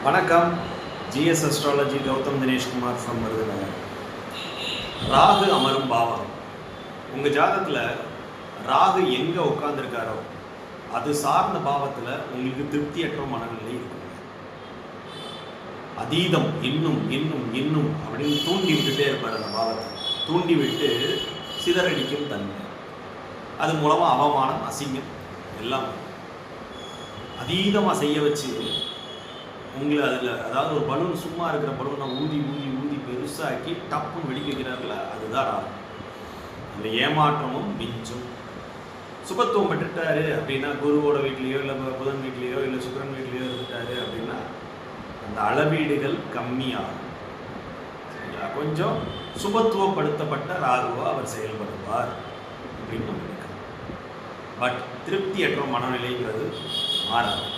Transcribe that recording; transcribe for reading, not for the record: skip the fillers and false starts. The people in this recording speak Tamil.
வணக்கம். GS astrology Gautam Dineshkumar from Virudhunagar. Rahu அமரும் பாவம். உங்கள் ஜாதகத்தில் ராகு எங்கே உட்காந்துருக்காரோ அது சார்ந்த பாவத்தில் உங்களுக்கு திருப்தியற்ற மனநிலை இருக்கும். அதீதம் இன்னும் இன்னும் இன்னும் அப்படின்னு தூண்டி விட்டுட்டே இருப்பார். அந்த பாவத்தை தூண்டி விட்டு சிதறடிக்கும் தன்மை. அது மூலமாக அவமானம், அசிங்கம் எல்லாம் அதீதமாக செய்ய வச்சு உங்களை அதில், அதாவது ஒரு பலூன், சும்மா இருக்கிற பலூனை ஊதி ஊதி ஊதி பெருசாக்கி டப்புன்னு வெடிக்க வைக்கிறார்கள, அதுதான் ராகு. அந்த ஏமாற்றமும் மிஞ்சும். சுபத்துவம் பெற்றுட்டாரு அப்படின்னா, குருவோட வீட்லேயோ இல்லை புதன் வீட்லேயோ இல்லை சுக்கிரன் வீட்லேயோ இருந்துட்டாரு அப்படின்னா அந்த அளவீடுகள் கம்மியாகும். கொஞ்சம் சுபத்துவப்படுத்தப்பட்ட ராகுவா அவர் செயல்படுவார் அப்படின்னு நம்ம நினைக்கிறோம். பட் திருப்தியற்ற மனநிலைங்கிறது மாறாது.